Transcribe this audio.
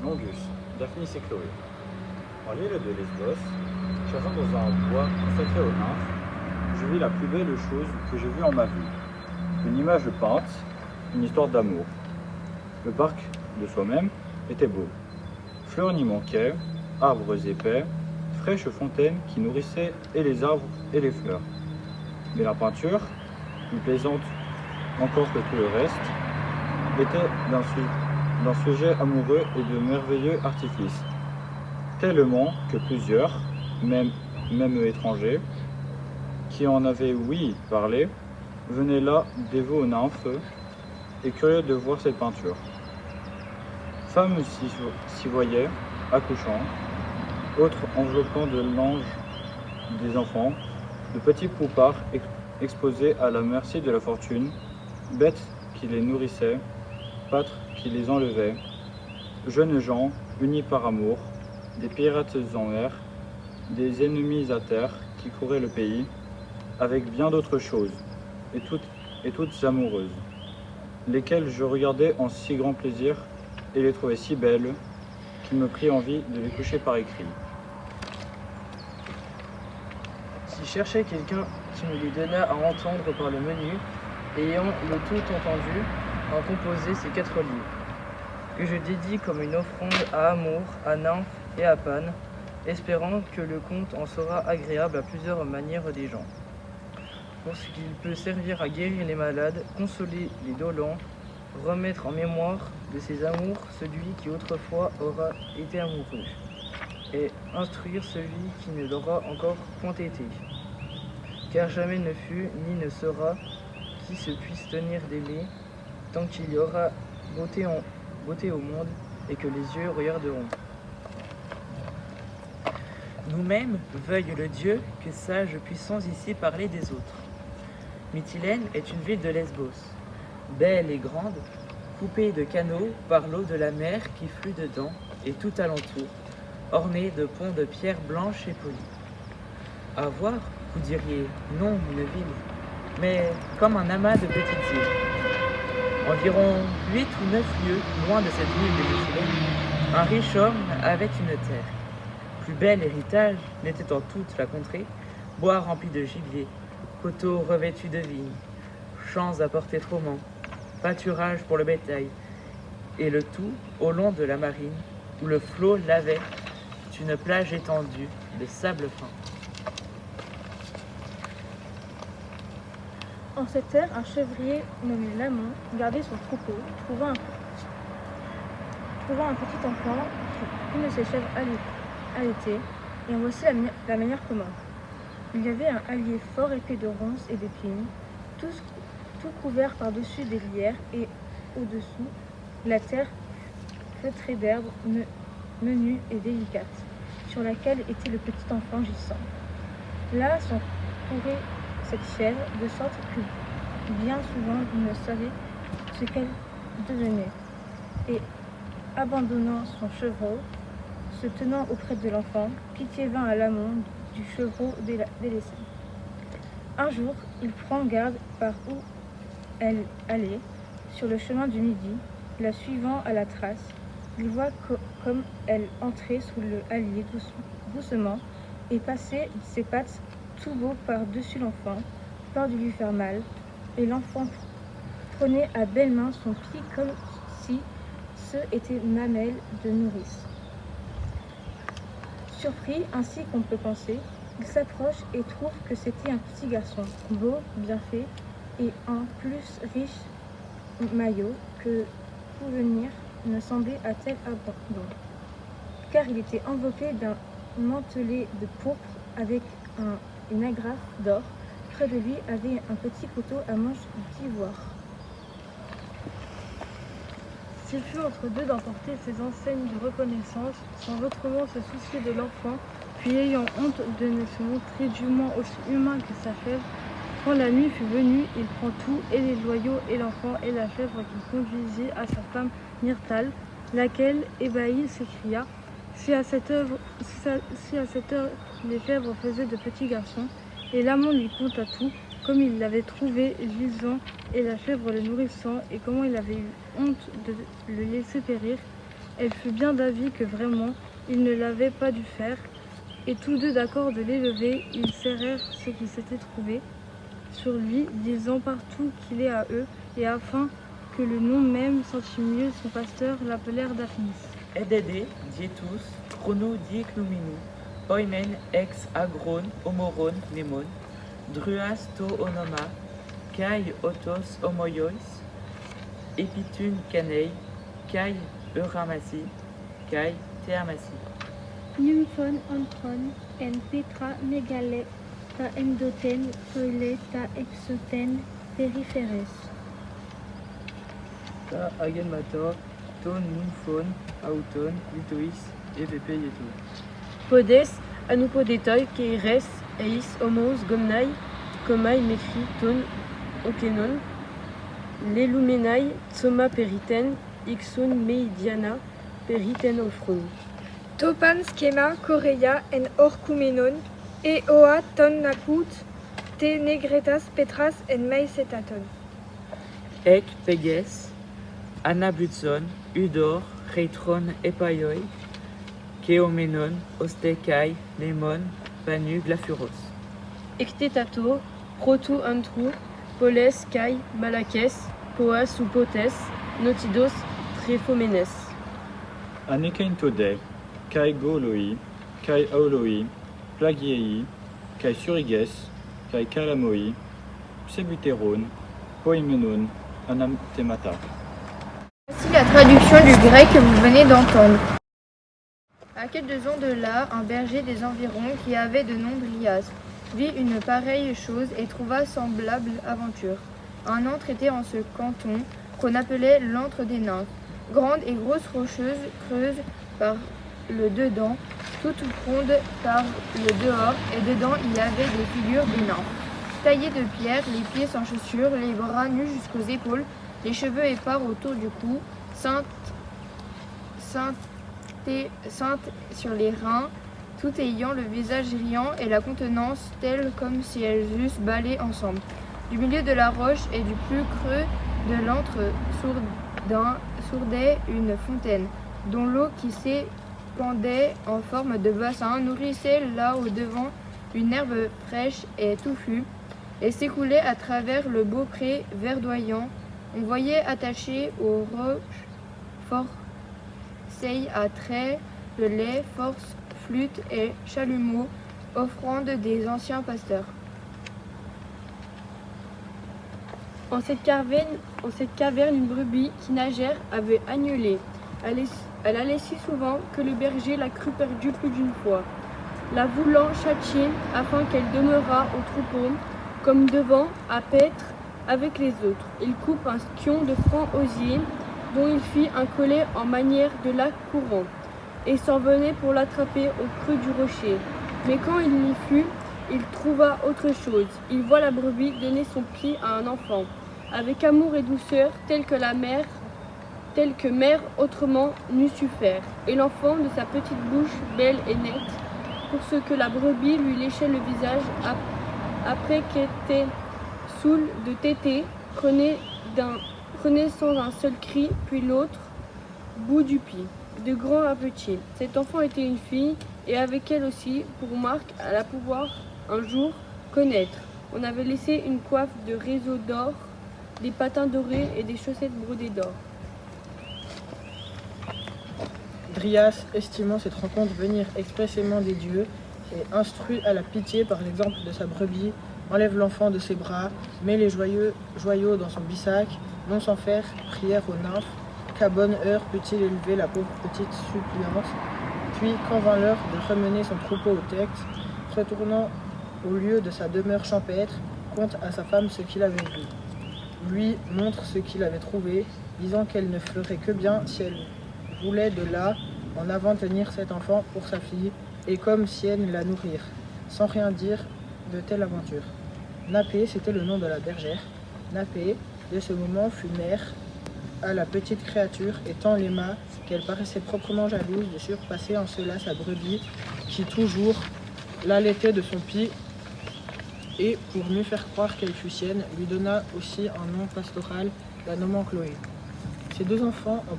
Longus, Daphnis et Chloé. Par l'île de Lesbos, chassant dans un bois consacré aux nymphes, je vis la plus belle chose que j'ai vue en ma vie. Une image peinte, une histoire d'amour. Le parc de soi-même était beau. Fleurs n'y manquaient, arbres épais, fraîches fontaines qui nourrissaient et les arbres et les fleurs. Mais la peinture, plus plaisante encore que tout le reste, était d'un sujet amoureux et de merveilleux artifices. Tellement que plusieurs, même étrangers, qui en avaient ouï parler, venaient là dévots aux nymphes et curieux de voir cette peinture. Femmes s'y voyaient, accouchant, autres enveloppant de l'ange des enfants, de petits poupards exposés à la merci de la fortune, bêtes qui les nourrissaient, pâtres qui les enlevaient, jeunes gens unis par amour, des pirates en mer, des ennemis à terre qui couraient le pays, avec bien d'autres choses, et toutes amoureuses, lesquelles je regardais en si grand plaisir et les trouvais si belles qu'il me prit envie de les coucher par écrit. J'y cherchais quelqu'un qui me les donnât à entendre par le menu, et ayant le tout entendu, en composer ces 4 livres, que je dédie comme une offrande à Amour, à Nymphe et à Pan, espérant que le conte en sera agréable à plusieurs manières des gens. Pour ce qu'il peut servir à guérir les malades, consoler les dolents, remettre en mémoire de ses amours celui qui autrefois aura été amoureux, et instruire celui qui ne l'aura encore point été. Car jamais ne fut, ni ne sera, qui se puisse tenir d'aimer, tant qu'il y aura beauté au monde, et que les yeux regarderont. Nous-mêmes, veuille le Dieu, que sages puissons ici parler des autres. Mytilène est une ville de Lesbos, belle et grande, coupée de canaux par l'eau de la mer qui flue dedans, et tout alentour, ornée de ponts de pierre blanche et polie. À voir, vous diriez, non, une ville, mais comme un amas de petites îles. Environ 8 ou 9 lieues loin de cette ville de Mytilène, un riche homme avait une terre. Plus bel héritage n'était en toute la contrée, bois remplis de gibier, coteaux revêtus de vignes, champs à portée froment, pâturage pour le bétail, et le tout au long de la marine, où le flot lavait une plage étendue de sable fin. En cette terre, un chevrier nommé Lamon gardait son troupeau, trouvant un petit enfant sur une de ses chèvres allaitées, et en voici la manière comment. Il y avait un hallier fort épais de ronces et d'épines, tout couvert par-dessus des lierres, et au-dessous, la terre feutrée d'herbes menues et délicates, sur laquelle était le petit enfant gissant. Là s'en courait cette chèvre, de sorte que bien souvent il ne savait ce qu'elle devenait, et abandonnant son chevreau, se tenant auprès de l'enfant, pitié vint à l'amont du chevreau délaissé. Un jour, il prend garde par où elle allait, sur le chemin du midi, la suivant à la trace. Il voit comme elle entrait sous le hallier doucement et passait ses pattes tout beau par-dessus l'enfant, peur de lui faire mal, et l'enfant prenait à belles mains son pied comme si ce était mamelle de nourrice. Surpris, ainsi qu'on peut penser, il s'approche et trouve que c'était un petit garçon, beau, bien fait, et en plus riche maillot que tout venir ne semblait à tel abandon, car il était enveloppé d'un mantelet de pourpre avec une agrafe d'or. Près de lui avait un petit couteau à manche d'ivoire. S'il fut entre deux d'emporter ces enseignes de reconnaissance, sans autrement se soucier de l'enfant, puis ayant honte de ne se montrer dûment aussi humain que sa chèvre, quand la nuit fut venue, il prend tout, et les joyaux, et l'enfant, et la chèvre qu'il conduisit à sa femme Myrtale, laquelle, ébahie, s'écria « Si à cette heure les chèvres faisaient de petits garçons !» Et l'amant lui conta tout, comme il l'avait trouvé gisant, et la chèvre le nourrissant, et comment il avait eu honte de le laisser périr, Elle fut bien d'avis que vraiment il ne l'avait pas dû faire, et tous deux d'accord de l'élever, ils serrèrent ce qui s'était trouvé sur lui, disant partout qu'il est à eux, et afin que le nom même sentit mieux son pasteur, l'appelèrent Daphnis. Edede, dietus, chrono diecnominu, poimen ex agron, homoron, nemon, druas to onoma, kai otos homoiois, epitun canei, kai euramasi, kai theamasi. Nymphon antron en petra megale ta endoten toile ta exoten peripheres. Ta agenmator, ton nymphon, auton, litois, epepeieto. Podes, anoupodetoi, keires, eis, homos, gomnai, komai, mekri, ton, okenon, lelumenai, tsoma periten, ixon meidiana, periten ofron. Topan schema choreia en orkumenon, e oa ton nakut, te negretas petras en maisetaton. Ec peges, anablutson, udor, reitron epaioi, keomenon, ostekai, nemon, panu glafuros. Ectetato, protu antru, poles, kai, malakes, poas ou potes, notidos, trefomenes. Anekein tode, kai goloi, kai auloi, plagiei, kai suriges, kai kalamoi, psebuteron, poimenon, anathemata. Voici la traduction du grec que vous venez d'entendre. À quelques ans de là, un berger des environs qui avait de nom Drias vit une pareille chose et trouva semblable aventure. Un antre était en ce canton qu'on appelait l'antre des nymphes, grande et grosse rocheuse, creuse par le dedans, toute ronde par le dehors, et dedans il y avait des figures des nymphes, taillées de pierre, les pieds sans chaussures, les bras nus jusqu'aux épaules, les cheveux épars autour du cou, saintes sur les reins, tout ayant le visage riant et la contenance telle comme si elles eussent ballé ensemble. Du milieu de la roche et du plus creux de l'antre sourdait une fontaine, dont l'eau qui s'épandait en forme de bassin nourrissait là au devant une herbe fraîche et touffue, et s'écoulait à travers le beau pré verdoyant. On voyait attachés aux roches forceilles à traits de lait, force, flûte et chalumeau, offrande des anciens pasteurs. En cette caverne, une brebis qui nageait avait agnolé. Elle allait si souvent que le berger la crut perdue plus d'une fois. La voulant châtier afin qu'elle demeurât au troupeau, comme devant, à paître avec les autres. Il coupe un skion de franc osier, dont il fit un collet en manière de lac courant, et s'en venait pour l'attraper au creux du rocher. Mais quand il y fut, il trouva autre chose. Il voit la brebis donner son pied à un enfant, avec amour et douceur, tel que mère autrement n'eût su faire. Et l'enfant, de sa petite bouche belle et nette, pour ce que la brebis lui léchait le visage, après qu'était saoul de téter, prenait sans un seul cri, puis l'autre bout du pied, de grand à petit. Cet enfant était une fille, et avec elle aussi, pour marque, à la pouvoir un jour connaître. On avait laissé une coiffe de réseaux d'or, des patins dorés et des chaussettes brodées d'or. Drias, estimant cette rencontre venir expressément des dieux, et instruit à la pitié par l'exemple de sa brebis, enlève l'enfant de ses bras, met les joyaux dans son bissac, non sans faire prière aux nymphes, qu'à bonne heure peut-il élever la pauvre petite suppliante, puis quand vint l'heure de ramener son troupeau au texte, retournant au lieu de sa demeure champêtre, conte à sa femme ce qu'il avait vu. Lui montre ce qu'il avait trouvé, disant qu'elle ne ferait que bien si elle voulait de là en avant tenir cet enfant pour sa fille, et comme sienne la nourrir, sans rien dire de telle aventure. Napé, c'était le nom de la bergère. Napé, de ce moment, fut mère à la petite créature, et tant l'aima qu'elle paraissait proprement jalouse de surpasser en cela sa brebis, qui toujours l'allaitait de son pied, et pour mieux faire croire qu'elle fut sienne, lui donna aussi un nom pastoral, la nommant Chloé. Ces deux enfants, en